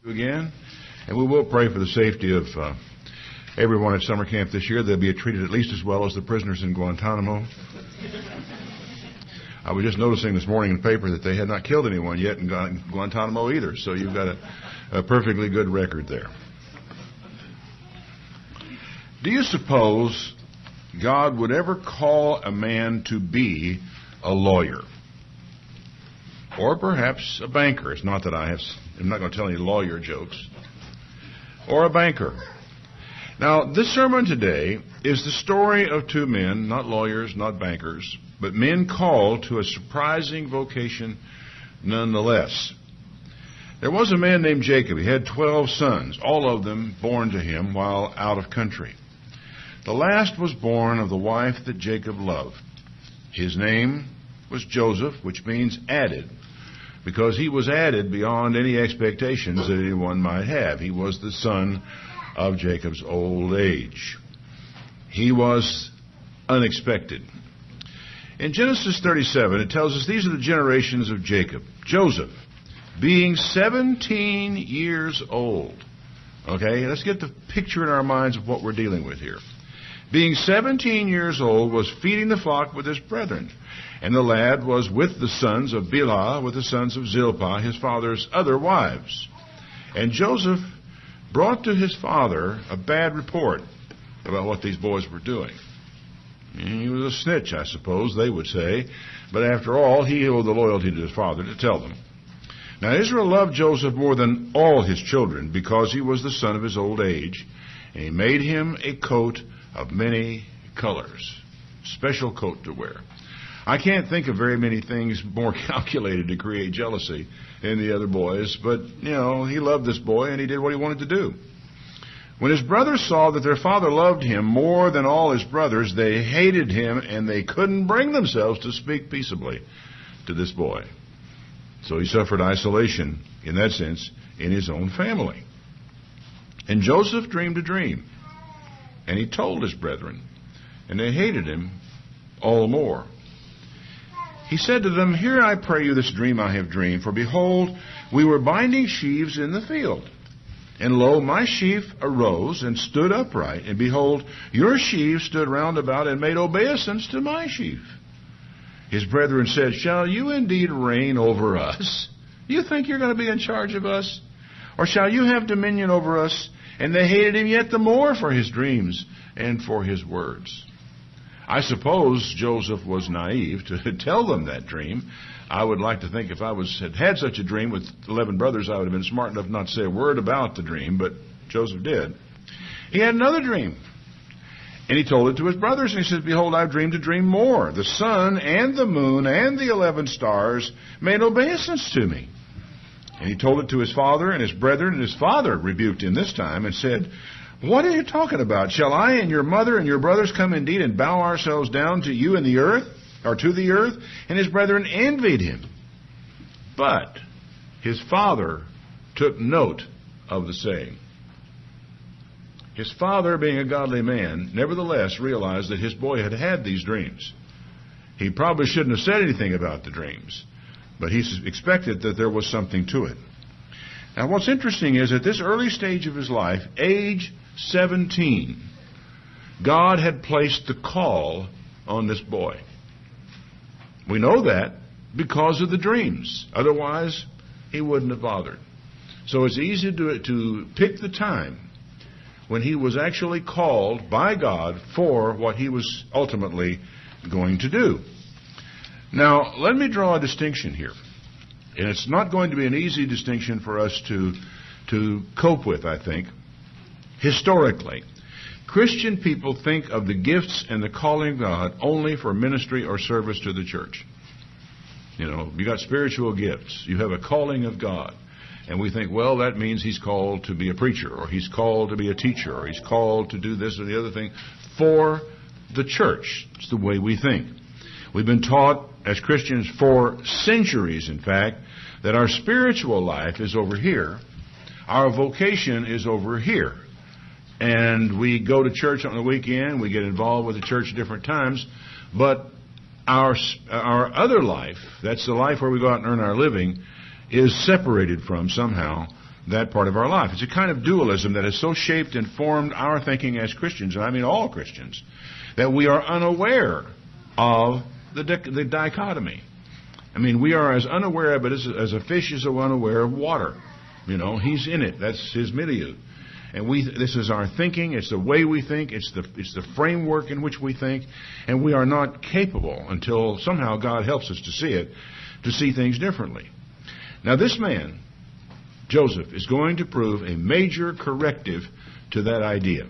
again, and we will pray for the safety of everyone at summer camp this year. They'll be treated at least as well as the prisoners in Guantanamo. I was just noticing this morning in the paper that they had not killed anyone yet in Guantanamo either, so you've got a perfectly good record there. Do you suppose God would ever call a man to be a lawyer? Or perhaps a banker. It's not that I'm not going to tell any lawyer jokes. Or a banker. Now, this sermon today is the story of two men, not lawyers, not bankers, but men called to a surprising vocation nonetheless. There was a man named Jacob. He had 12 sons, all of them born to him while out of country. The last was born of the wife that Jacob loved. His name was Joseph, which means added, because he was added beyond any expectations that anyone might have. He was the son of Jacob's old age. He was unexpected. In Genesis 37, it tells us these are the generations of Jacob. Joseph, being 17 years old. Okay, let's get the picture in our minds of what we're dealing with here. Being 17 years old, was feeding the flock with his brethren. And the lad was with the sons of Bilhah, with the sons of Zilpah, his father's other wives. And Joseph brought to his father a bad report about what these boys were doing. He was a snitch, I suppose, they would say. But after all, he owed the loyalty to his father to tell them. Now Israel loved Joseph more than all his children, because he was the son of his old age. And he made him a coat of many colors, special coat to wear. I can't think of very many things more calculated to create jealousy in the other boys, but, he loved this boy and he did what he wanted to do. When his brothers saw that their father loved him more than all his brothers, they hated him and they couldn't bring themselves to speak peaceably to this boy. So he suffered isolation, in that sense, in his own family. And Joseph dreamed a dream. And he told his brethren, and they hated him all the more. He said to them, "Hear, I pray you, this dream I have dreamed. For behold, we were binding sheaves in the field. And lo, my sheaf arose and stood upright. And behold, your sheaves stood round about and made obeisance to my sheaf." His brethren said, "Shall you indeed reign over us? Do you think you're going to be in charge of us? Or shall you have dominion over us?" And they hated him yet the more for his dreams and for his words. I suppose Joseph was naive to tell them that dream. I would like to think if I had such a dream with 11 brothers, I would have been smart enough not to say a word about the dream, but Joseph did. He had another dream, and he told it to his brothers, and he said, "Behold, I've dreamed a dream more. The sun and the moon and the 11 stars made obeisance to me." And he told it to his father and his brethren, and his father rebuked him this time and said, "What are you talking about? Shall I and your mother and your brothers come indeed and bow ourselves down to you in the earth, or to the earth?" And his brethren envied him. But his father took note of the saying. His father, being a godly man, nevertheless realized that his boy had had these dreams. He probably shouldn't have said anything about the dreams, but he expected that there was something to it. Now, what's interesting is at this early stage of his life, age 17, God had placed the call on this boy. We know that because of the dreams. Otherwise, he wouldn't have bothered. So it's easy to pick the time when he was actually called by God for what he was ultimately going to do. Now, let me draw a distinction here. And it's not going to be an easy distinction for us to cope with, I think. Historically, Christian people think of the gifts and the calling of God only for ministry or service to the church. You got spiritual gifts. You have a calling of God. And we think, well, that means he's called to be a preacher, or he's called to be a teacher, or he's called to do this or the other thing for the church. It's the way we think. We've been taught as Christians for centuries, in fact, that our spiritual life is over here. Our vocation is over here. And we go to church on the weekend. We get involved with the church at different times. But our other life, that's the life where we go out and earn our living, is separated from somehow that part of our life. It's a kind of dualism that has so shaped and formed our thinking as Christians, and I mean all Christians, that we are unaware of the dichotomy. I mean, we are as unaware of it as a fish is unaware of water. You know, he's in it. That's his milieu. And this is our thinking. It's the way we think. It's the framework in which we think. And we are not capable, until somehow God helps us to see things differently. Now, this man, Joseph, is going to prove a major corrective to that idea.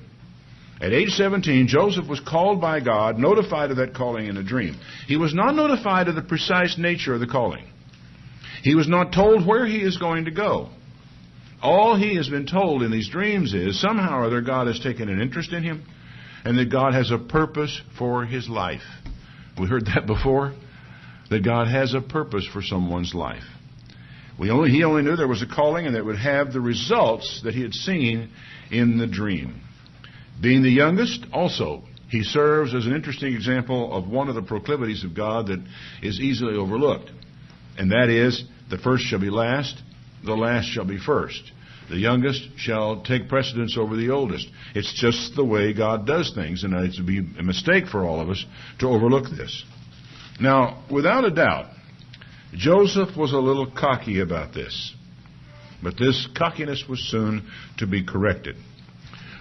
At age 17, Joseph was called by God, notified of that calling in a dream. He was not notified of the precise nature of the calling. He was not told where he is going to go. All he has been told in these dreams is somehow or other God has taken an interest in him, and that God has a purpose for his life. We heard that before, that God has a purpose for someone's life. He only knew there was a calling, and that would have the results that he had seen in the dream. Being the youngest, also, he serves as an interesting example of one of the proclivities of God that is easily overlooked. And that is, the first shall be last, the last shall be first. The youngest shall take precedence over the oldest. It's just the way God does things, and it would be a mistake for all of us to overlook this. Now, without a doubt, Joseph was a little cocky about this. But this cockiness was soon to be corrected.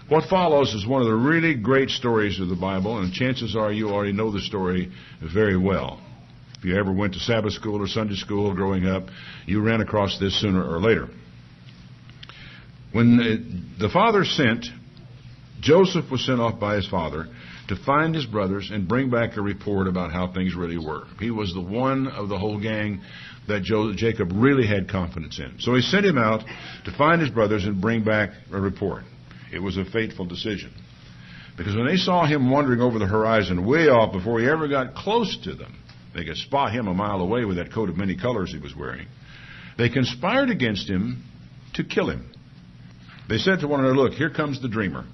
What follows is one of the really great stories of the Bible, and chances are you already know the story very well. If you ever went to Sabbath school or Sunday school growing up, you ran across this sooner or later. When the father sent, Joseph was sent off by his father to find his brothers and bring back a report about how things really were. He was the one of the whole gang that Jacob really had confidence in. So he sent him out to find his brothers and bring back a report. It was a fateful decision. Because when they saw him wandering over the horizon way off before he ever got close to them, they could spot him a mile away with that coat of many colors he was wearing. They conspired against him to kill him. They said to one another, look, here comes the dreamer.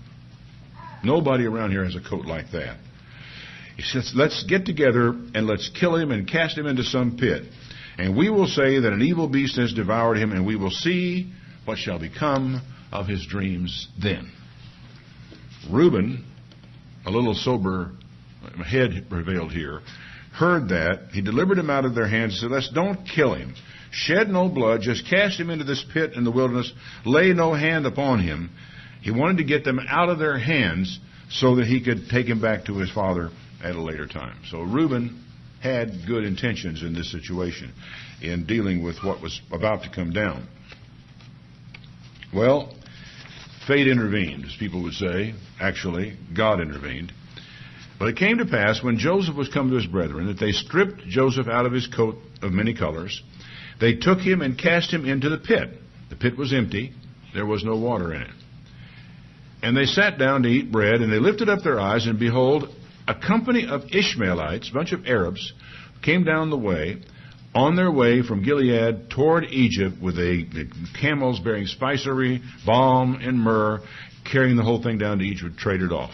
Nobody around here has a coat like that. He says, let's get together and let's kill him and cast him into some pit. And we will say that an evil beast has devoured him, and we will see what shall become of his dreams then. Reuben, a little sober head prevailed here, heard that. He delivered him out of their hands and said, let's don't kill him. Shed no blood, just cast him into this pit in the wilderness. Lay no hand upon him. He wanted to get them out of their hands so that he could take him back to his father at a later time. So Reuben had good intentions in this situation in dealing with what was about to come down. Well, fate intervened, as people would say. Actually, God intervened. But it came to pass when Joseph was come to his brethren that they stripped Joseph out of his coat of many colors. They took him and cast him into the pit. The pit was empty. There was no water in it. And they sat down to eat bread, and they lifted up their eyes, and behold, a company of Ishmaelites, a bunch of Arabs, came down the way, on their way from Gilead toward Egypt with camels bearing spicery, balm, and myrrh, carrying the whole thing down to Egypt, traded off.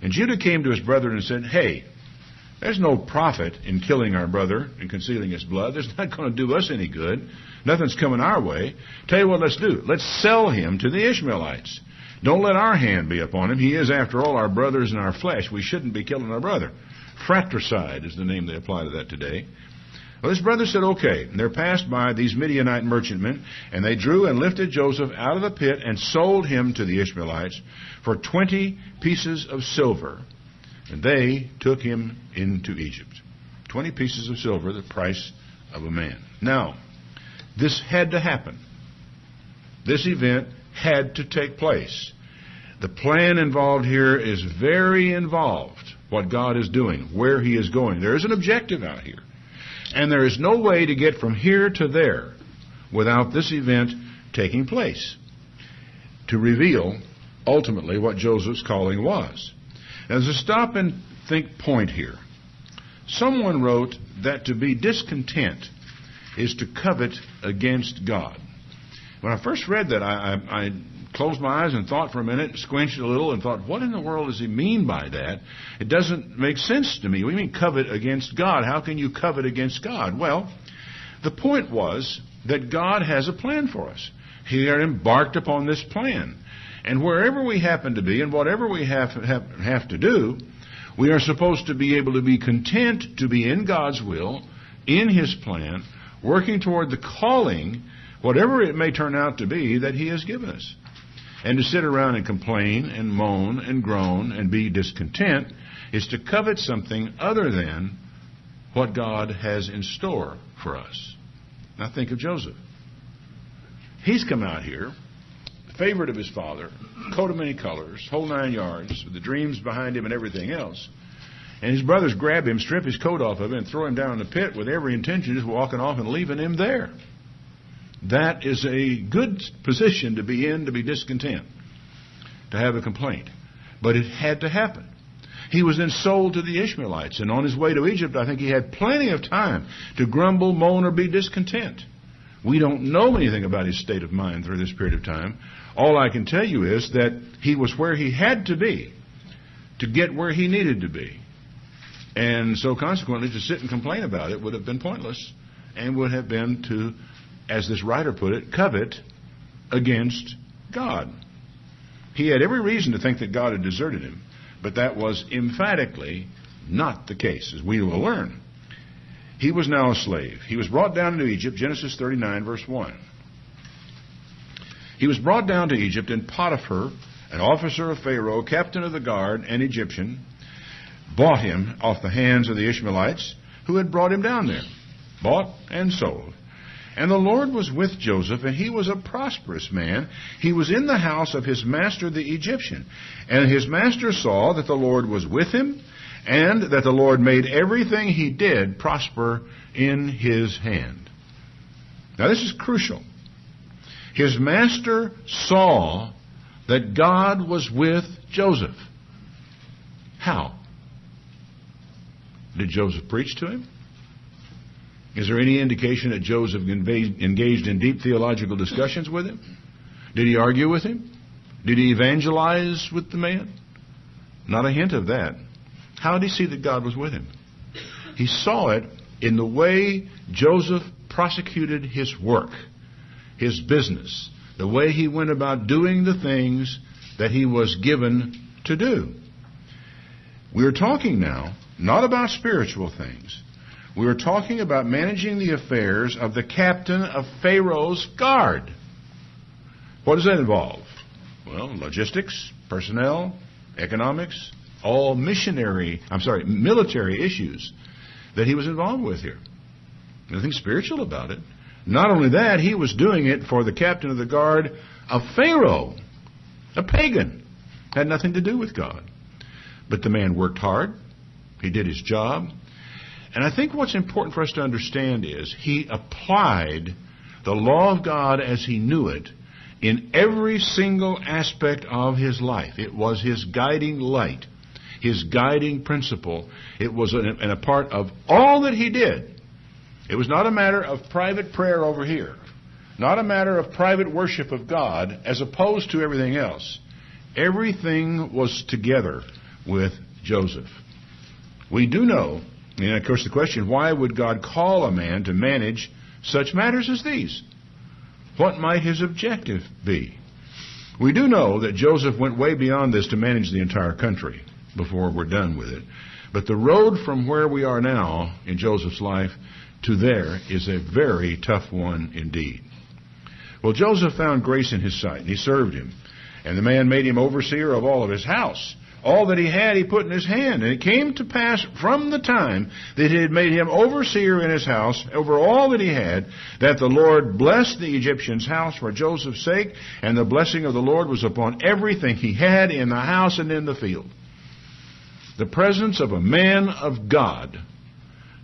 And Judah came to his brethren and said, hey, there's no profit in killing our brother and concealing his blood. There's not going to do us any good. Nothing's coming our way. Tell you what let's do. Let's sell him to the Ishmaelites. Don't let our hand be upon him. He is, after all, our brothers in our flesh. We shouldn't be killing our brother. Fratricide is the name they apply to that today. Well, his brother said, okay. And there passed by these Midianite merchantmen, and they drew and lifted Joseph out of the pit and sold him to the Ishmaelites for 20 pieces of silver. And they took him into Egypt. 20 pieces of silver, the price of a man. Now, this had to happen. This event had to take place. The plan involved here is very involved, what God is doing, where he is going. There is an objective out here. And there is no way to get from here to there without this event taking place to reveal ultimately what Joseph's calling was. Now, there's a stop and think point here. Someone wrote that to be discontent is to covet against God. When I first read that, I closed my eyes and thought for a minute, squinched a little, and thought, what in the world does he mean by that? It doesn't make sense to me. What do you mean covet against God? How can you covet against God? Well, The point was that God has a plan for us. He had embarked upon this plan. And wherever we happen to be and whatever we have to do, we are supposed to be able to be content to be in God's will, in His plan, working toward the calling, whatever it may turn out to be, that He has given us. And to sit around and complain and moan and groan and be discontent is to covet something other than what God has in store for us. Now think of Joseph. He's come out here, the favorite of his father, coat of many colors, whole 9 yards, with the dreams behind him and everything else. And his brothers grab him, strip his coat off of him, and throw him down in the pit with every intention of just walking off and leaving him there. That is a good position to be in, to be discontent, to have a complaint. But it had to happen. He was then sold to the Ishmaelites, and on his way to Egypt, I think he had plenty of time to grumble, moan, or be discontent. We don't know anything about his state of mind through this period of time. All I can tell you is that he was where he had to be to get where he needed to be. And so consequently, to sit and complain about it would have been pointless and would have been to, as this writer put it, covet against God. He had every reason to think that God had deserted him, but that was emphatically not the case, as we will learn. He was now a slave. He was brought down into Egypt, Genesis 39, verse 1. He was brought down to Egypt, and Potiphar, an officer of Pharaoh, captain of the guard, an Egyptian, bought him off the hands of the Ishmaelites who had brought him down there. Bought and sold. And the Lord was with Joseph, and he was a prosperous man. He was in the house of his master the Egyptian. And his master saw that the Lord was with him, and that the Lord made everything he did prosper in his hand. Now this is crucial. His master saw that God was with Joseph. How? Did Joseph preach to him? Is there any indication that Joseph engaged in deep theological discussions with him? Did he argue with him? Did he evangelize with the man? Not a hint of that. How did he see that God was with him? He saw it in the way Joseph prosecuted his work, his business, the way he went about doing the things that he was given to do. We are talking now not about spiritual things. We are talking about managing the affairs of the captain of Pharaoh's guard. What does that involve? Well, logistics, personnel, economics, all military issues that he was involved with here. Nothing spiritual about it. Not only that, he was doing it for the captain of the guard of Pharaoh, a pagan. Had nothing to do with God. But the man worked hard. He did his job. And I think what's important for us to understand is he applied the law of God as he knew it in every single aspect of his life. It was his guiding light, his guiding principle. It was a part of all that he did. It was not a matter of private prayer over here, not a matter of private worship of God as opposed to everything else. Everything was together with Joseph. We do know, and of course the question, why would God call a man to manage such matters as these? What might his objective be? We do know that Joseph went way beyond this to manage the entire country before we're done with it. But the road from where we are now in Joseph's life to there is a very tough one indeed. Well, Joseph found grace in his sight, and he served him. And the man made him overseer of all of his house. All that he had, he put in his hand. And it came to pass from the time that he had made him overseer in his house over all that he had, that the Lord blessed the Egyptian's house for Joseph's sake, and the blessing of the Lord was upon everything he had in the house and in the field. The presence of a man of God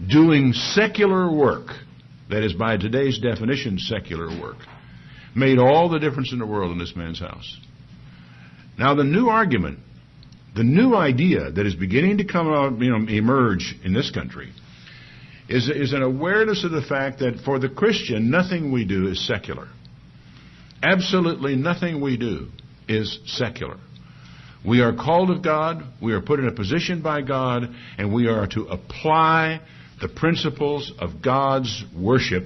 doing secular work, that is by today's definition secular work, made all the difference in the world in this man's house. Now the new argument, the new idea that is beginning to come out, emerge in this country is an awareness of the fact that for the Christian, nothing we do is secular. Absolutely nothing we do is secular. We are called of God, we are put in a position by God, and we are to apply the principles of God's worship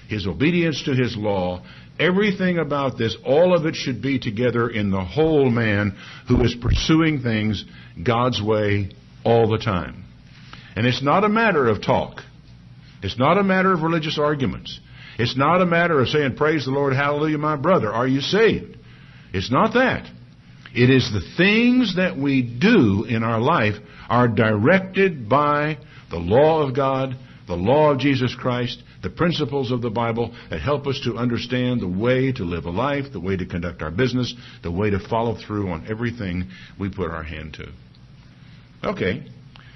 his obedience to his law, everything about this, all of it should be together in the whole man who is pursuing things God's way all the time. And it's not a matter of talk. It's not a matter of religious arguments. It's not a matter of saying, praise the Lord, hallelujah, my brother, are you saved? It's not that. It is the things that we do in our life are directed by the law of God, the law of Jesus Christ, the principles of the Bible that help us to understand the way to live a life, the way to conduct our business, the way to follow through on everything we put our hand to. Okay.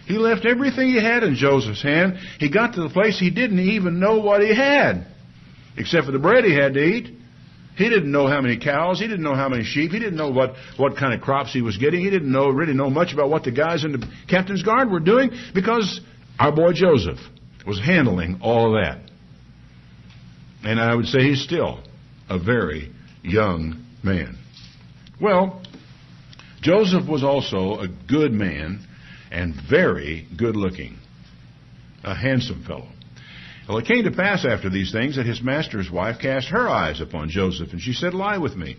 He left everything he had in Joseph's hand. He got to the place he didn't even know what he had, except for the bread he had to eat. He didn't know how many cows. He didn't know how many sheep. He didn't know what kind of crops he was getting. He didn't really know much about what the guys in the captain's guard were doing, because our boy Joseph was handling all of that. And I would say he's still a very young man. Well, Joseph was also a good man and very good looking, a handsome fellow. Well, it came to pass after these things that his master's wife cast her eyes upon Joseph, and she said, lie with me.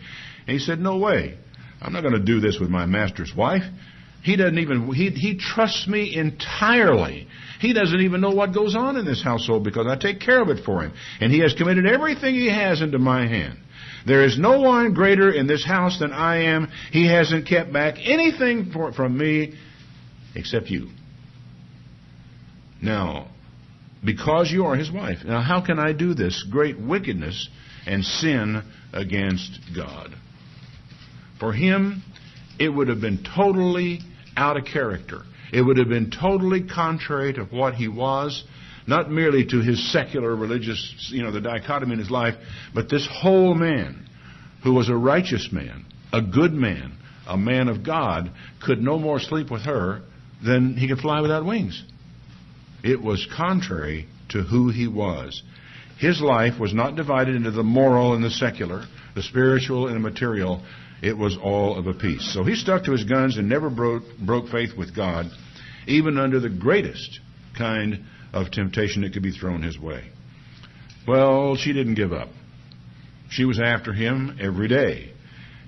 And he said, no way. I'm not going to do this with my master's wife. He trusts me entirely. He doesn't even know what goes on in this household because I take care of it for him. And he has committed everything he has into my hand. There is no one greater in this house than I am. He hasn't kept back anything from me except you. Now, because you are his wife. Now, how can I do this great wickedness and sin against God? For him, it would have been totally out of character. It would have been totally contrary to what he was, not merely to his secular religious, the dichotomy in his life, but this whole man who was a righteous man, a good man, a man of God, could no more sleep with her than he could fly without wings. It was contrary to who he was. His life was not divided into the moral and the secular, the spiritual and the material. It was all of a piece. So he stuck to his guns and never broke faith with God, even under the greatest kind of temptation that could be thrown his way. Well, she didn't give up. She was after him every day.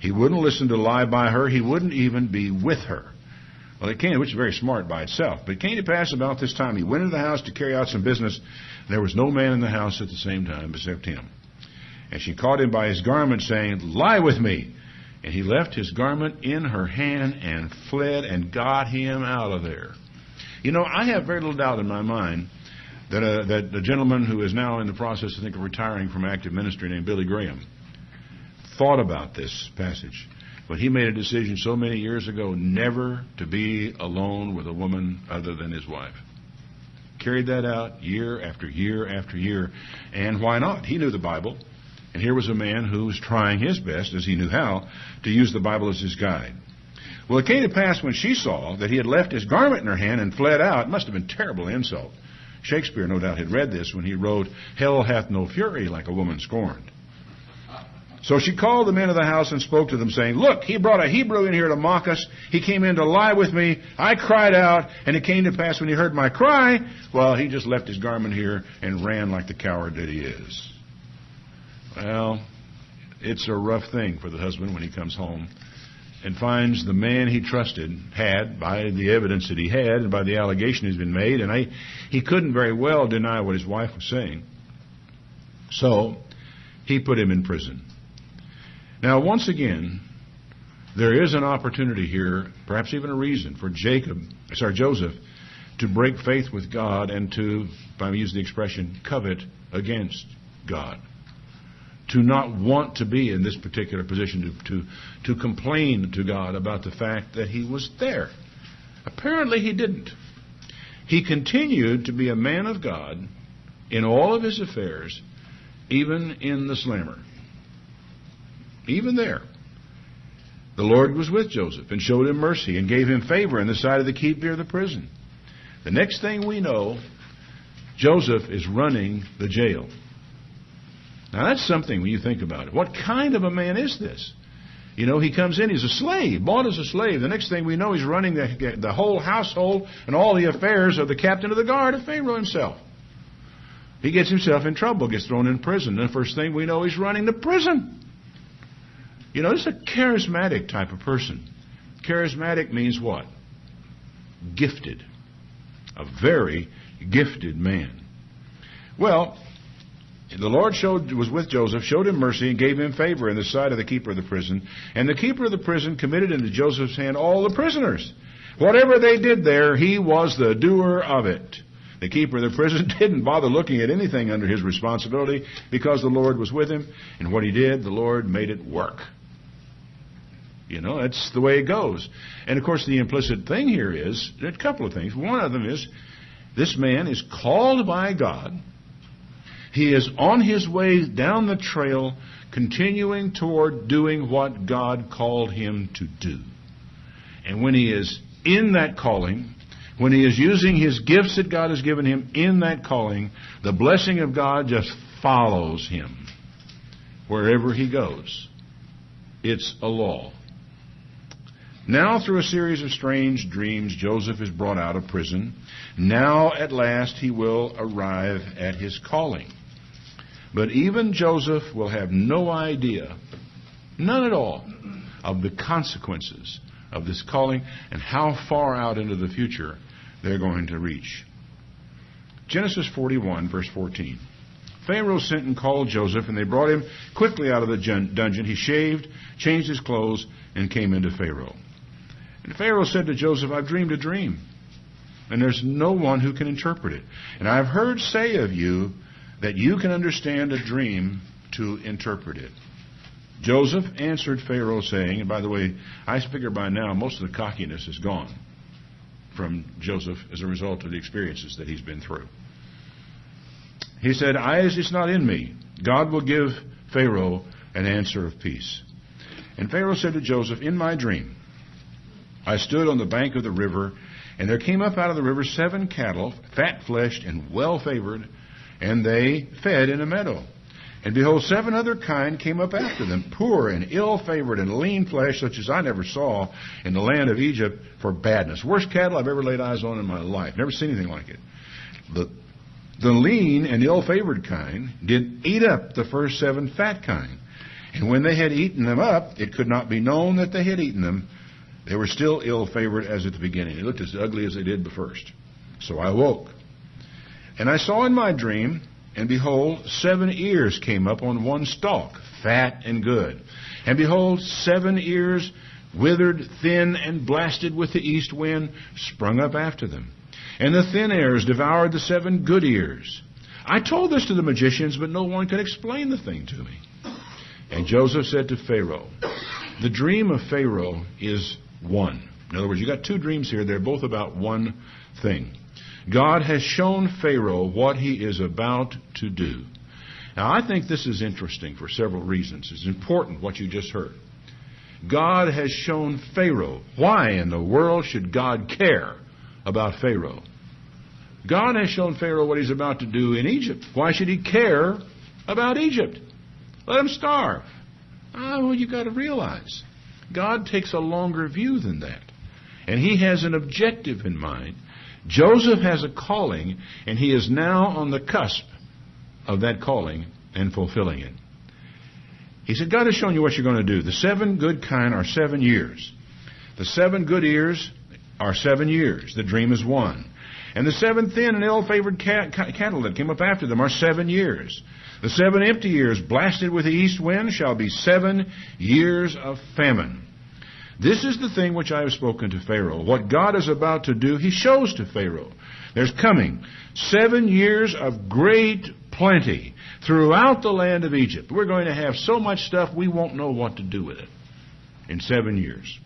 He wouldn't listen to lie by her. He wouldn't even be with her. Well, it came, which is very smart by itself. But it came to pass about this time. He went into the house to carry out some business. There was no man in the house at the same time except him. And she caught him by his garment, saying, lie with me. And he left his garment in her hand and fled and got him out of there. I have very little doubt in my mind that the gentleman who is now in the process, I think, of retiring from active ministry named Billy Graham thought about this passage. But he made a decision so many years ago never to be alone with a woman other than his wife. Carried that out year after year after year. And why not? He knew the Bible. And here was a man who was trying his best, as he knew how, to use the Bible as his guide. Well, it came to pass when she saw that he had left his garment in her hand and fled out. It must have been a terrible insult. Shakespeare, no doubt, had read this when he wrote, hell hath no fury like a woman scorned. So she called the men of the house and spoke to them, saying, look, he brought a Hebrew in here to mock us. He came in to lie with me. I cried out, and it came to pass when he heard my cry, well, he just left his garment here and ran like the coward that he is. Well, it's a rough thing for the husband when he comes home and finds the man he trusted had, by the evidence that he had and by the allegation he's been made, and he couldn't very well deny what his wife was saying. So he put him in prison. Now, once again, there is an opportunity here, perhaps even a reason for Joseph, to break faith with God and to, if I use the expression, covet against God. To not want to be in this particular position, to complain to God about the fact that he was there. Apparently he didn't. He continued to be a man of God in all of his affairs, even in the slammer. Even there. The Lord was with Joseph and showed him mercy and gave him favor in the sight of the keeper of the prison. The next thing we know, Joseph is running the jail. Now that's something when you think about it. What kind of a man is this? He comes in, he's a slave, bought as a slave. The next thing we know, he's running the whole household and all the affairs of the captain of the guard of Pharaoh himself. He gets himself in trouble, gets thrown in prison. And the first thing we know, he's running to prison. You know, this is a charismatic type of person. Charismatic means what? Gifted. A very gifted man. Well, the Lord was with Joseph, showed him mercy, and gave him favor in the sight of the keeper of the prison. And the keeper of the prison committed into Joseph's hand all the prisoners. Whatever they did there, he was the doer of it. The keeper of the prison didn't bother looking at anything under his responsibility because the Lord was with him. And what he did, the Lord made it work. You know, that's the way it goes. And, of course, the implicit thing here is a couple of things. One of them is this man is called by God. He is on his way down the trail, continuing toward doing what God called him to do. And when he is in that calling, when he is using his gifts that God has given him in that calling, the blessing of God just follows him wherever he goes. It's a law. Now, through a series of strange dreams, Joseph is brought out of prison. Now, at last, he will arrive at his calling. But even Joseph will have no idea, none at all, of the consequences of this calling and how far out into the future they're going to reach. Genesis 41, verse 14. Pharaoh sent and called Joseph, and they brought him quickly out of the dungeon. He shaved, changed his clothes, and came into Pharaoh. And Pharaoh said to Joseph, I've dreamed a dream, and there's no one who can interpret it. And I've heard say of you that you can understand a dream to interpret it. Joseph answered Pharaoh, saying, and by the way, I figure by now most of the cockiness is gone from Joseph as a result of the experiences that he's been through. He said, it's not in me. God will give Pharaoh an answer of peace. And Pharaoh said to Joseph, in my dream, I stood on the bank of the river, and there came up out of the river 7 cattle, fat-fleshed and well-favored, and they fed in a meadow. And behold, 7 other kind came up after them, poor and ill-favored and lean flesh, such as I never saw in the land of Egypt for badness. Worst cattle I've ever laid eyes on in my life. Never seen anything like it. The lean and ill-favored kind did eat up the first 7 fat kind. And when they had eaten them up, it could not be known that they had eaten them. They were still ill-favored as at the beginning. They looked as ugly as they did the first. So I awoke. And I saw in my dream, and behold, 7 ears came up on one stalk, fat and good. And behold, 7 ears, withered, thin, and blasted with the east wind, sprung up after them. And the thin ears devoured the 7 good ears. I told this to the magicians, but no one could explain the thing to me. And Joseph said to Pharaoh, the dream of Pharaoh is one. In other words, you got 2 dreams here. They're both about one thing. God has shown Pharaoh what he is about to do. Now, I think this is interesting for several reasons. It's important what you just heard. God has shown Pharaoh. Why in the world should God care about Pharaoh? God has shown Pharaoh what he's about to do in Egypt. Why should he care about Egypt? Let him starve. Well, you've got to realize, God takes a longer view than that. And he has an objective in mind. Joseph has a calling, and he is now on the cusp of that calling and fulfilling it. He said, God has shown you what you're going to do. The 7 good kind are 7 years. The 7 good ears are 7 years. The dream is 1. And the 7 thin and ill-favored cattle that came up after them are 7 years. The 7 empty ears, blasted with the east wind, shall be 7 years of famine. This is the thing which I have spoken to Pharaoh. What God is about to do, he shows to Pharaoh. There's coming 7 years of great plenty throughout the land of Egypt. We're going to have so much stuff we won't know what to do with it in 7 years.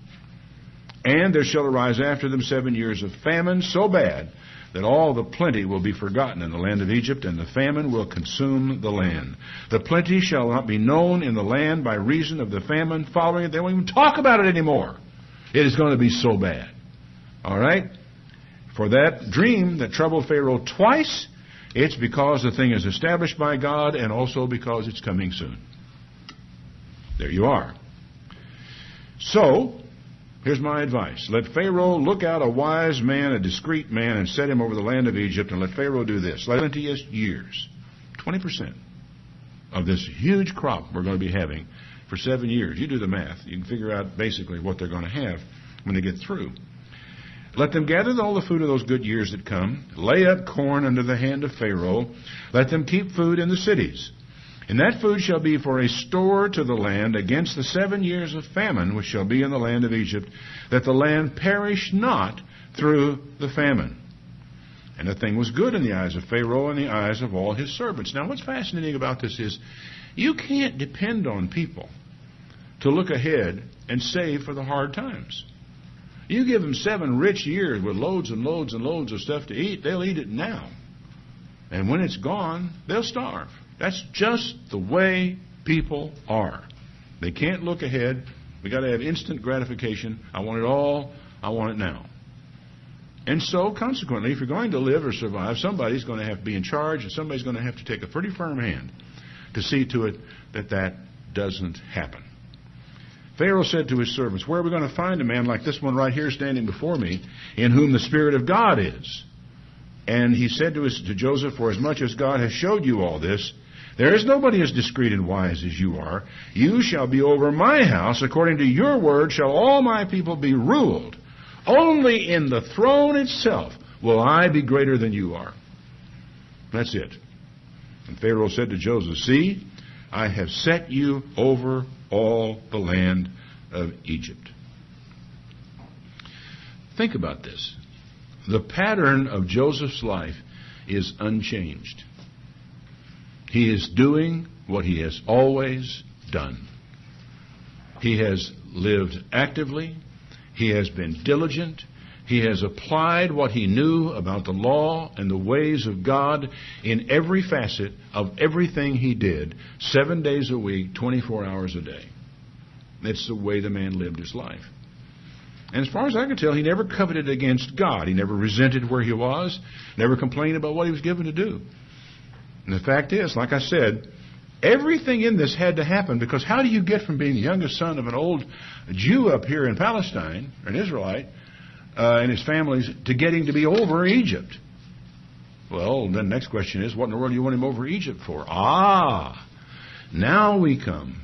And there shall arise after them 7 years of famine so bad that all the plenty will be forgotten in the land of Egypt, and the famine will consume the land. The plenty shall not be known in the land by reason of the famine following it. They won't even talk about it anymore. It is going to be so bad. All right? For that dream that troubled Pharaoh twice, it's because the thing is established by God and also because it's coming soon. There you are. So, here's my advice. Let Pharaoh look out a wise man, a discreet man, and set him over the land of Egypt, and let Pharaoh do this. Let plenteous years. 20% of this huge crop we're going to be having for 7 years. You do the math. You can figure out basically what they're going to have when they get through. Let them gather all the food of those good years that come. Lay up corn under the hand of Pharaoh. Let them keep food in the cities. And that food shall be for a store to the land against the 7 years of famine which shall be in the land of Egypt, that the land perish not through the famine. And the thing was good in the eyes of Pharaoh and the eyes of all his servants. Now what's fascinating about this is you can't depend on people to look ahead and save for the hard times. You give them 7 rich years with loads and loads and loads of stuff to eat, they'll eat it now. And when it's gone, they'll starve. That's just the way people are. They can't look ahead. We got to have instant gratification. I want it all. I want it now. And so, consequently, if you're going to live or survive, somebody's going to have to be in charge, and somebody's going to have to take a pretty firm hand to see to it that that doesn't happen. Pharaoh said to his servants, where are we going to find a man like this one right here standing before me, in whom the Spirit of God is? And he said to Joseph, for as much as God has showed you all this, there is nobody as discreet and wise as you are. You shall be over my house. According to your word shall all my people be ruled. Only in the throne itself will I be greater than you are. That's it. And Pharaoh said to Joseph, see, I have set you over all the land of Egypt. Think about this. The pattern of Joseph's life is unchanged. He is doing what he has always done. He has lived actively. He has been diligent. He has applied what he knew about the law and the ways of God in every facet of everything he did, 7 days a week, 24 hours a day. That's the way the man lived his life. And as far as I can tell, he never coveted against God. He never resented where he was, never complained about what he was given to do. And the fact is, like I said, everything in this had to happen, because how do you get from being the youngest son of an old Jew up here in Palestine, an Israelite, and his families, to getting to be over Egypt? Well, then the next question is, what in the world do you want him over Egypt for? Now we come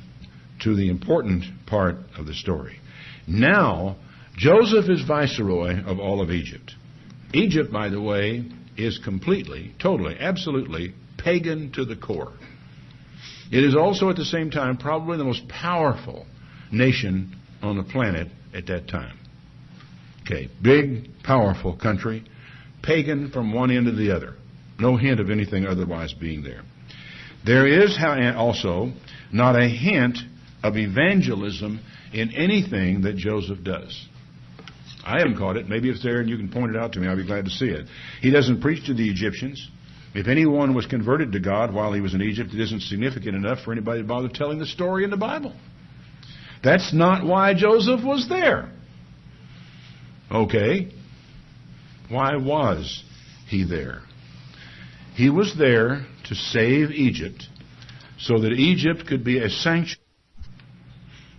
to the important part of the story. Now, Joseph is viceroy of all of Egypt. Egypt, by the way, is completely, totally, absolutely pagan to the core. It is also at the same time probably the most powerful nation on the planet at that time. Okay, big, powerful country, pagan from one end to the other. No hint of anything otherwise being there. There is also not a hint of evangelism in anything that Joseph does. I haven't caught it. Maybe it's there and you can point it out to me. I'll be glad to see it. He doesn't preach to the Egyptians. If anyone was converted to God while he was in Egypt, it isn't significant enough for anybody to bother telling the story in the Bible. That's not why Joseph was there. Okay. Why was he there? He was there to save Egypt so that Egypt could be a sanctuary.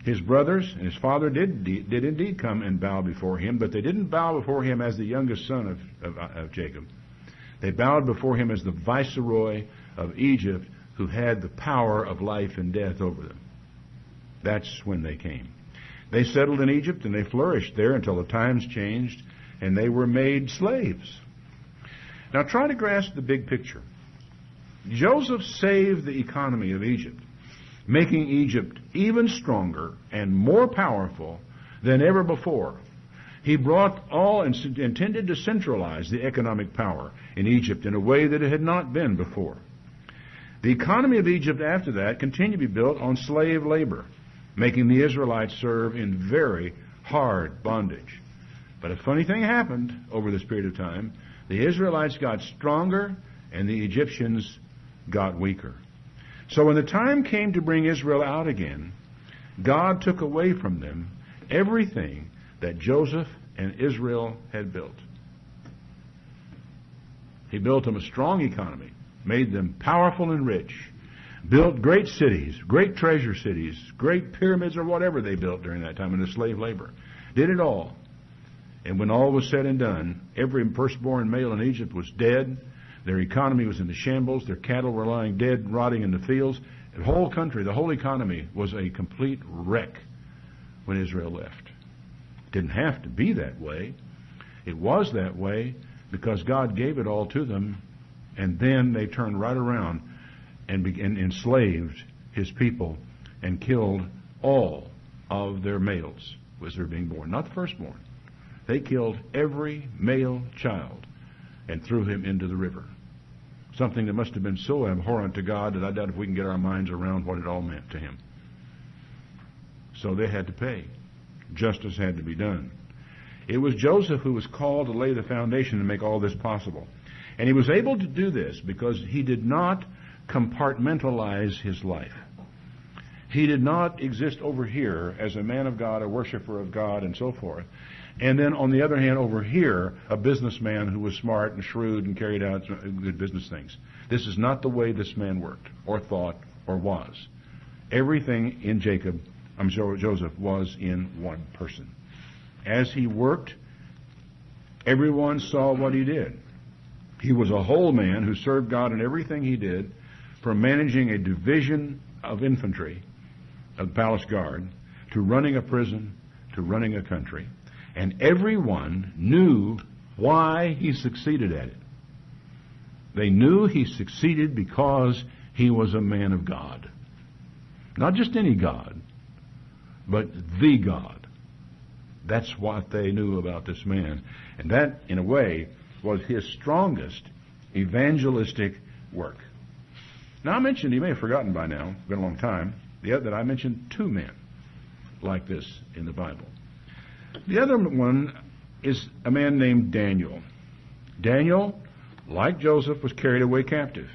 His brothers and his father did indeed come and bow before him, but they didn't bow before him as the youngest son of Jacob. They bowed before him as the viceroy of Egypt, who had the power of life and death over them. That's when they came. They settled in Egypt and they flourished there until the times changed and they were made slaves. Now try to grasp the big picture. Joseph saved the economy of Egypt, making Egypt even stronger and more powerful than ever before. He brought all and intended to centralize the economic power in Egypt in a way that it had not been before. The economy of Egypt after that continued to be built on slave labor, making the Israelites serve in very hard bondage. But a funny thing happened over this period of time. The Israelites got stronger and the Egyptians got weaker. So when the time came to bring Israel out again, God took away from them everything that Joseph and Israel had built. He built them a strong economy, made them powerful and rich, built great cities, great treasure cities, great pyramids or whatever they built during that time in the slave labor. Did it all. And when all was said and done, every firstborn male in Egypt was dead. Their economy was in the shambles. Their cattle were lying dead, rotting in the fields. The whole country, the whole economy was a complete wreck when Israel left. It didn't have to be that way. It was that way because God gave it all to them, and then they turned right around and enslaved his people and killed all of their males as they're being born, not the firstborn. They killed every male child and threw him into the river. Something that must have been so abhorrent to God that I doubt if we can get our minds around what it all meant to him. So they had to pay. Justice had to be done. It was Joseph who was called to lay the foundation to make all this possible. And he was able to do this because he did not compartmentalize his life. He did not exist over here as a man of God, a worshiper of God, and so forth. And then, on the other hand, over here, a businessman who was smart and shrewd and carried out good business things. This is not the way this man worked, or thought, or was. Everything in Joseph was in one person. As he worked, everyone saw what he did. He was a whole man who served God in everything he did, from managing a division of infantry of the palace guard, to running a prison, to running a country. And everyone knew why he succeeded at it. They knew he succeeded because he was a man of God. Not just any God, but the God. That's what they knew about this man. And that, in a way, was his strongest evangelistic work. Now, I mentioned, you may have forgotten by now, it's been a long time, that I mentioned two men like this in the Bible. The other one is a man named Daniel. Daniel, like Joseph, was carried away captive.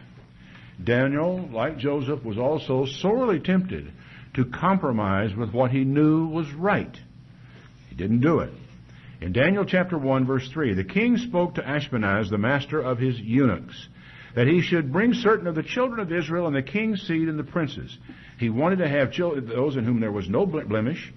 Daniel, like Joseph, was also sorely tempted to compromise with what he knew was right. He didn't do it. In Daniel chapter 1, verse 3, the king spoke to Ashpenaz, the master of his eunuchs, that he should bring certain of the children of Israel and the king's seed and the princes. He wanted to have those in whom there was no blemish,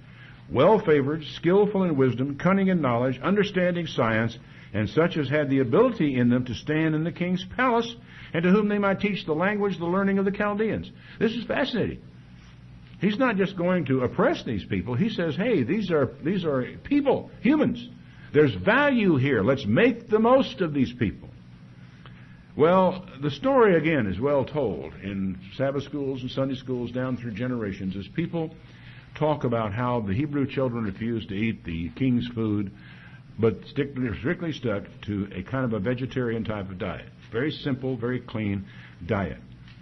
well-favored, skillful in wisdom, cunning in knowledge, understanding science, and such as had the ability in them to stand in the king's palace, and to whom they might teach the language, the learning of the Chaldeans. This is fascinating. He's not just going to oppress these people. He says, hey, these are people, humans. There's value here. Let's make the most of these people. Well, the story, again, is well told in Sabbath schools and Sunday schools down through generations as people talk about how the Hebrew children refused to eat the king's food, but strictly stuck to a kind of a vegetarian type of diet. Very simple, very clean diet.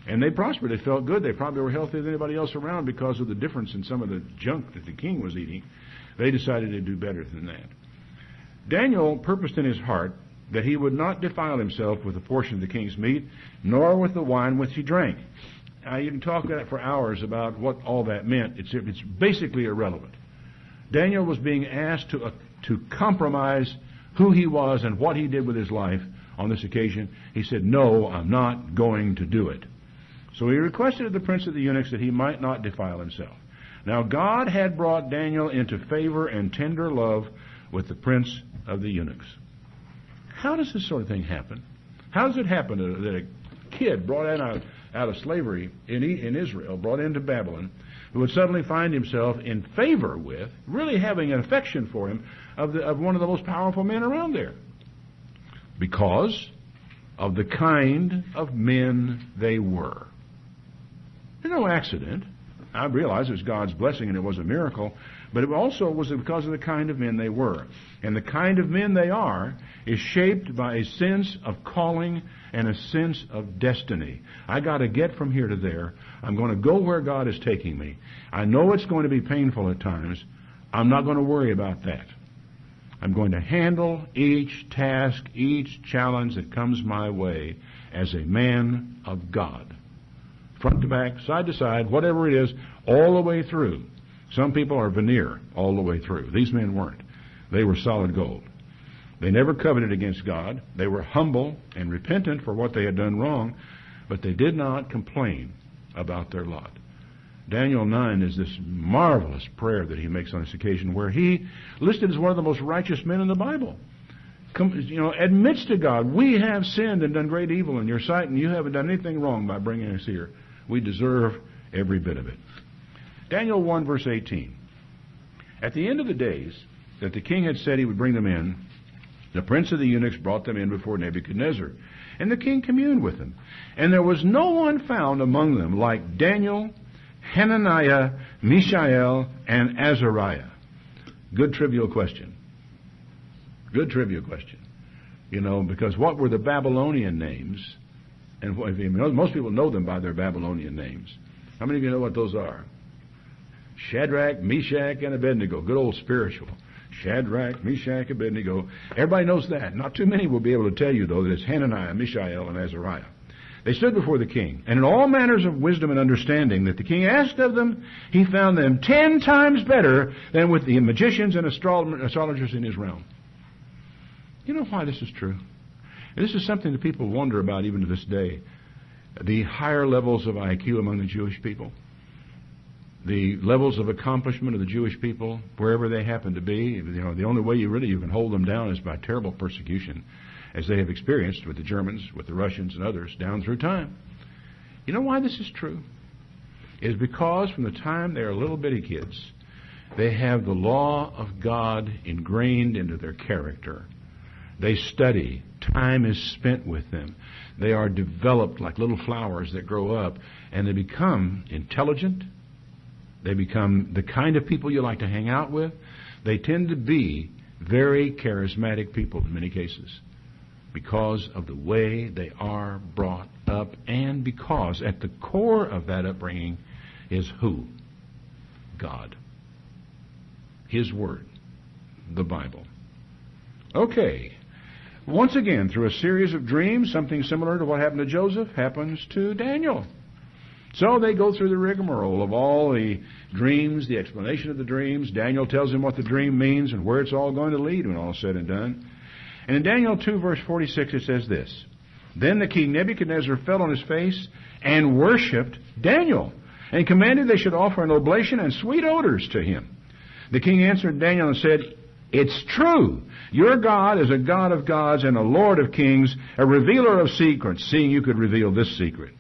And they prospered. They felt good. They probably were healthier than anybody else around because of the difference in some of the junk that the king was eating. They decided to do better than that. Daniel purposed in his heart that he would not defile himself with a portion of the king's meat, nor with the wine which he drank. Now, you can talk for hours about what all that meant. It's basically irrelevant. Daniel was being asked to compromise who he was and what he did with his life on this occasion. He said, no, I'm not going to do it. So he requested of the prince of the eunuchs that he might not defile himself. Now, God had brought Daniel into favor and tender love with the prince of the eunuchs. How does this sort of thing happen? How does it happen that a kid brought out of slavery in Israel, brought into Babylon, who would suddenly find himself in favor with, really having an affection for him, of one of the most powerful men around there? Because of the kind of men they were. There's no accident. I realize it was God's blessing and it was a miracle, but it also was because of the kind of men they were. And the kind of men they are is shaped by a sense of calling and a sense of destiny. I got to get from here to there. I'm going to go where God is taking me. I know it's going to be painful at times. I'm not going to worry about that. I'm going to handle each task, each challenge that comes my way as a man of God. Front to back, side to side, whatever it is, all the way through. Some people are veneer all the way through. These men weren't. They were solid gold. They never coveted against God. They were humble and repentant for what they had done wrong, but they did not complain about their lot. Daniel 9 is this marvelous prayer that he makes on this occasion where he listed as one of the most righteous men in the Bible. admits to God, we have sinned and done great evil in your sight, and you haven't done anything wrong by bringing us here. We deserve every bit of it. Daniel 1, verse 18. At the end of the days that the king had said he would bring them in, the prince of the eunuchs brought them in before Nebuchadnezzar, and the king communed with them. And there was no one found among them like Daniel, Hananiah, Mishael, and Azariah. Good trivial question. Good trivia question. Because what were the Babylonian names? And most people know them by their Babylonian names. How many of you know what those are? Shadrach, Meshach, and Abednego. Good old spiritual. Shadrach, Meshach, Abednego. Everybody knows that. Not too many will be able to tell you, though, that it's Hananiah, Mishael, and Azariah. They stood before the king, and in all manners of wisdom and understanding that the king asked of them, he found them 10 times better than with the magicians and astrologers in his realm. You know why this is true? This is something that people wonder about even to this day. The higher levels of IQ among the Jewish people, the levels of accomplishment of the Jewish people, wherever they happen to be. The only way you can hold them down is by terrible persecution, as they have experienced with the Germans, with the Russians, and others down through time. You know why this is true? It is because from the time they are little bitty kids, they have the law of God ingrained into their character. They study. Time is spent with them. They are developed like little flowers that grow up, and they become intelligent. They become the kind of people you like to hang out with. They tend to be very charismatic people in many cases because of the way they are brought up, and because at the core of that upbringing is who? God. His Word. The Bible. Okay. Once again, through a series of dreams, something similar to what happened to Joseph happens to Daniel. So they go through the rigmarole of all the dreams, the explanation of the dreams. Daniel tells him what the dream means and where it's all going to lead when all is said and done. And in Daniel 2, verse 46, it says this: Then the king Nebuchadnezzar fell on his face and worshipped Daniel, and commanded they should offer an oblation and sweet odors to him. The king answered Daniel and said, It's true. Your God is a God of gods and a Lord of kings, a revealer of secrets, seeing you could reveal this secret.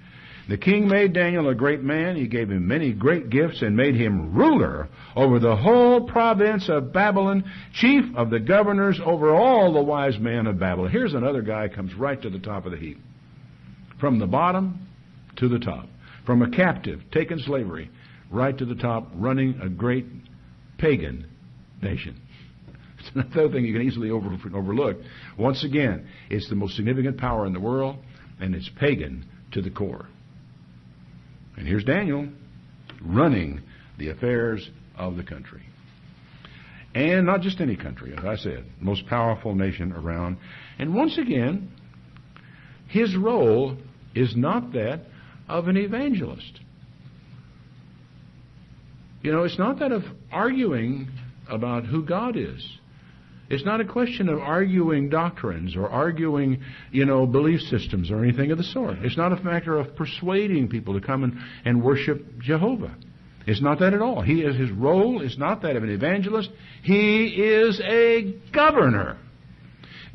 The king made Daniel a great man. He gave him many great gifts and made him ruler over the whole province of Babylon, chief of the governors over all the wise men of Babylon. Here's another guy comes right to the top of the heap. From the bottom to the top. From a captive, taken slavery, right to the top, running a great pagan nation. It's another thing you can easily overlook. Once again, it's the most significant power in the world, and it's pagan to the core. And here's Daniel running the affairs of the country. And not just any country, as I said, most powerful nation around. And once again, his role is not that of an evangelist. It's not that of arguing about who God is. It's not a question of arguing doctrines or arguing, belief systems or anything of the sort. It's not a factor of persuading people to come and worship Jehovah. It's not that at all. His role is not that of an evangelist. He is a governor.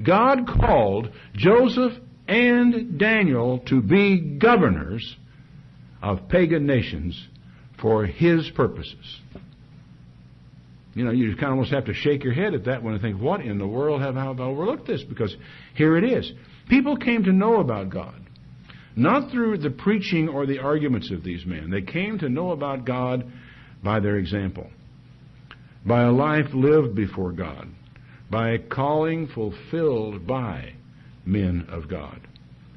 God called Joseph and Daniel to be governors of pagan nations for His purposes. You kind of almost have to shake your head at that one and think, what in the world have I overlooked this? Because here it is. People came to know about God, not through the preaching or the arguments of these men. They came to know about God by their example, by a life lived before God, by a calling fulfilled by men of God,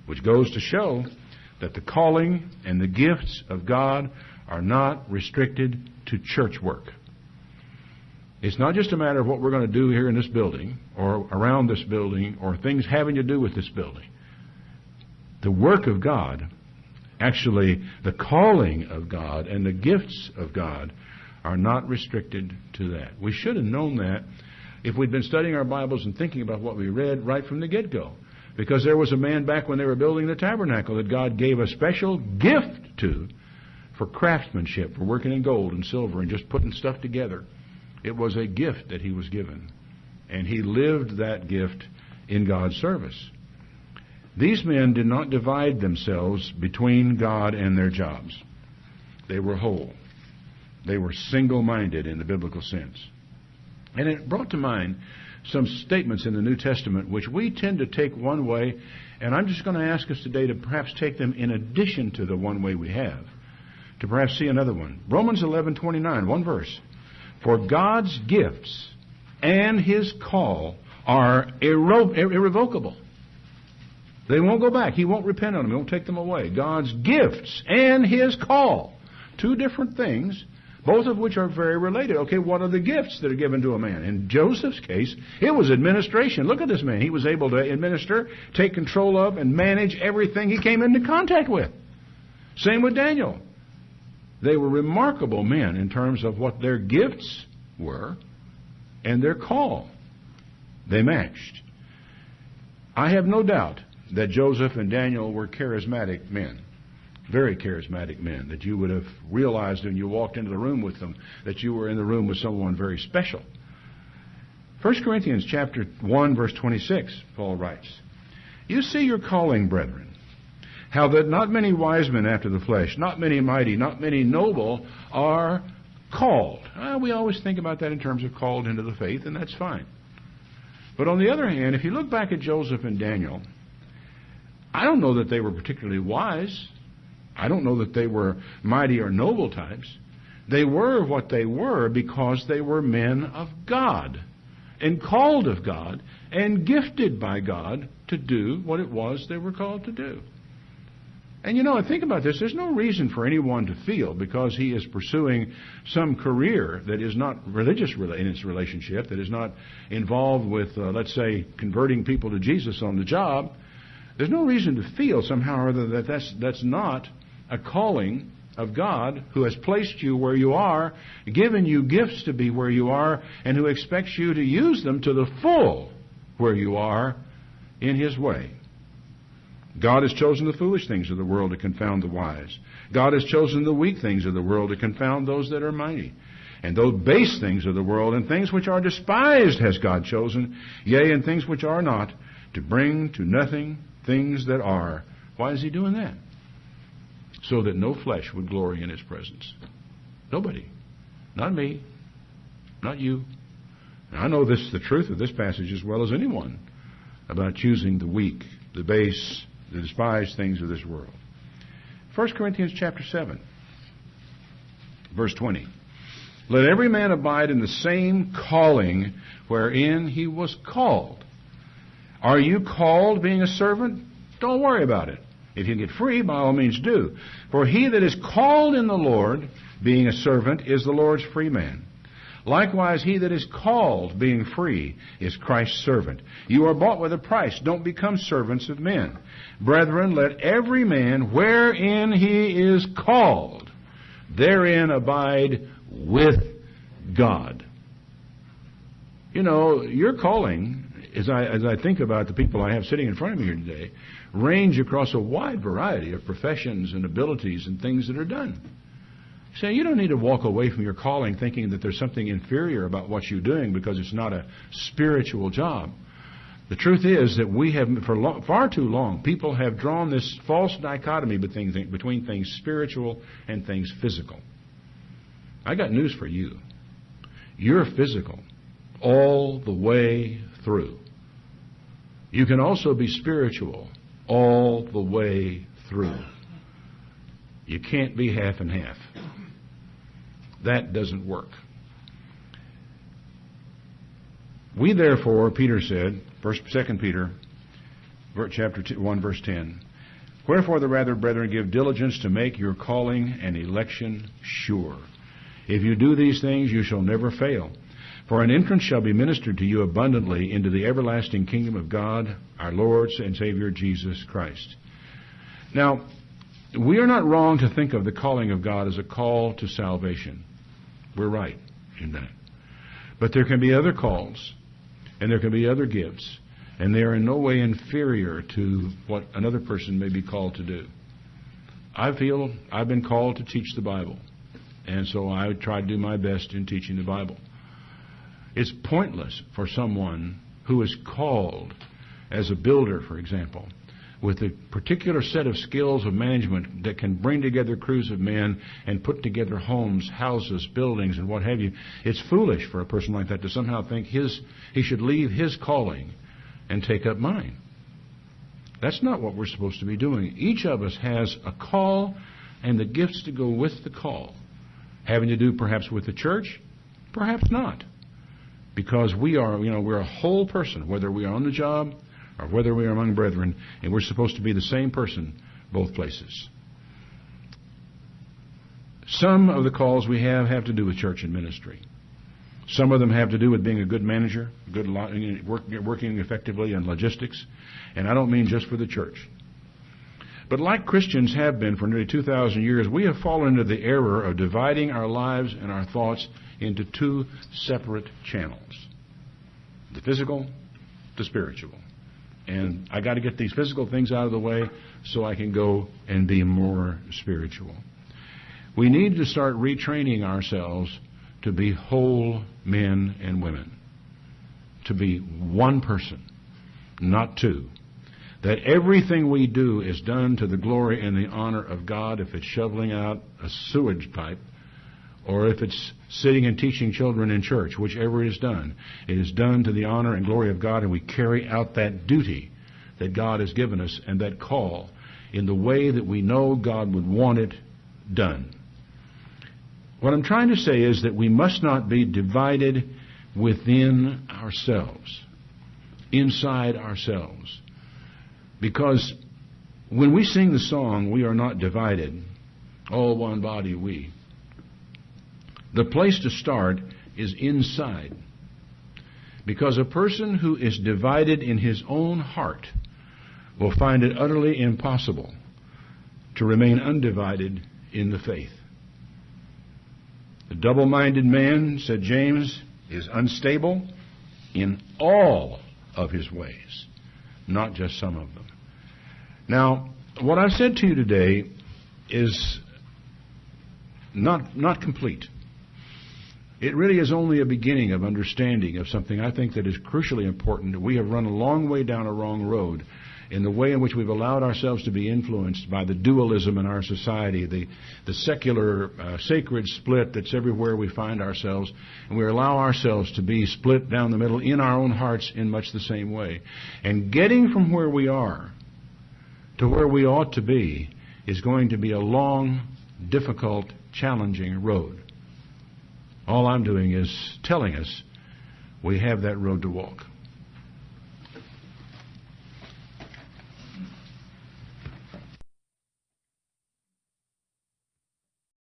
which goes to show that the calling and the gifts of God are not restricted to church work. It's not just a matter of what we're going to do here in this building or around this building or things having to do with this building. The work of God, actually the calling of God and the gifts of God are not restricted to that. We should have known that if we'd been studying our Bibles and thinking about what we read right from the get-go. Because there was a man back when they were building the tabernacle that God gave a special gift to for craftsmanship, for working in gold and silver and just putting stuff together. It was a gift that he was given. And he lived that gift in God's service. These men did not divide themselves between God and their jobs. They were whole. They were single-minded in the biblical sense. And it brought to mind some statements in the New Testament which we tend to take one way, and I'm just going to ask us today to perhaps take them in addition to the one way we have, to perhaps see another one. Romans 11:29, one verse. For God's gifts and His call are irrevocable. They won't go back. He won't repent on them. He won't take them away. God's gifts and His call. Two different things, both of which are very related. Okay, what are the gifts that are given to a man? In Joseph's case, it was administration. Look at this man. He was able to administer, take control of, and manage everything he came into contact with. Same with Daniel. They were remarkable men in terms of what their gifts were and their call. They matched. I have no doubt that Joseph and Daniel were charismatic men, very charismatic men, that you would have realized when you walked into the room with them that you were in the room with someone very special. 1 Corinthians chapter 1, verse 26, Paul writes, You see your calling, brethren, how that not many wise men after the flesh, not many mighty, not many noble are called. We always think about that in terms of called into the faith, and that's fine. But on the other hand, if you look back at Joseph and Daniel, I don't know that they were particularly wise. I don't know that they were mighty or noble types. They were what they were because they were men of God and called of God and gifted by God to do what it was they were called to do. And I think about this. There's no reason for anyone to feel because he is pursuing some career that is not religious in its relationship, that is not involved with, let's say, converting people to Jesus on the job. There's no reason to feel somehow or other that that's not a calling of God who has placed you where you are, given you gifts to be where you are, and who expects you to use them to the full where you are in His way. God has chosen the foolish things of the world to confound the wise. God has chosen the weak things of the world to confound those that are mighty. And those base things of the world and things which are despised has God chosen, yea, and things which are not, to bring to nothing things that are. Why is He doing that? So that no flesh would glory in His presence. Nobody. Not me. Not you. And I know the truth of this passage as well as anyone about choosing the weak, the base, the despised things of this world. 1 Corinthians chapter 7, verse 20. Let every man abide in the same calling wherein he was called. Are you called being a servant? Don't worry about it. If you get free, by all means do. For he that is called in the Lord, being a servant, is the Lord's free man. Likewise, he that is called, being free, is Christ's servant. You are bought with a price. Don't become servants of men. Brethren, let every man, wherein he is called, therein abide with God. Your calling, as I think about the people I have sitting in front of me here today, range across a wide variety of professions and abilities and things that are done. So you don't need to walk away from your calling thinking that there's something inferior about what you're doing because it's not a spiritual job. The truth is that we have, for far too long, people have drawn this false dichotomy between things spiritual and things physical. I got news for you. You're physical all the way through. You can also be spiritual all the way through. You can't be half and half. That doesn't work. We therefore, Peter said, 2 Peter, chapter 1, verse 10, wherefore the rather, brethren, give diligence to make your calling and election sure. If you do these things, you shall never fail. For an entrance shall be ministered to you abundantly into the everlasting kingdom of God, our Lord and Savior Jesus Christ. Now, we are not wrong to think of the calling of God as a call to salvation. We're right in that. But there can be other calls, and there can be other gifts, and they are in no way inferior to what another person may be called to do. I feel I've been called to teach the Bible, and so I try to do my best in teaching the Bible. It's pointless for someone who is called as a builder, for example, with a particular set of skills of management that can bring together crews of men and put together homes, houses, buildings, and what have you, it's foolish for a person like that to somehow think he should leave his calling and take up mine. That's not what we're supposed to be doing. Each of us has a call and the gifts to go with the call. Having to do perhaps with the church, perhaps not. Because we're a whole person, whether we are on the job or whether we are among brethren, and we're supposed to be the same person both places. Some of the calls we have to do with church and ministry. Some of them have to do with being a good manager, working effectively in logistics, and I don't mean just for the church. But like Christians have been for nearly 2,000 years, we have fallen into the error of dividing our lives and our thoughts into two separate channels. The physical, the spiritual. And I got to get these physical things out of the way so I can go and be more spiritual. We need to start retraining ourselves to be whole men and women. To be one person, not two. That everything we do is done to the glory and the honor of God. If it's shoveling out a sewage pipe, or if it's sitting and teaching children in church, whichever it is done to the honor and glory of God, and we carry out that duty that God has given us and that call in the way that we know God would want it done. What I'm trying to say is that we must not be divided within ourselves, inside ourselves. Because when we sing the song, we are not divided, all one body we. The place to start is inside. Because a person who is divided in his own heart will find it utterly impossible to remain undivided in the faith. The double-minded man, said James, is unstable in all of his ways, not just some of them. Now, what I've said to you today is not complete. It really is only a beginning of understanding of something I think that is crucially important. We have run a long way down a wrong road in the way in which we've allowed ourselves to be influenced by the dualism in our society, the secular, sacred split that's everywhere we find ourselves, and we allow ourselves to be split down the middle in our own hearts in much the same way. And getting from where we are to where we ought to be is going to be a long, difficult, challenging road. All I'm doing is telling us we have that road to walk.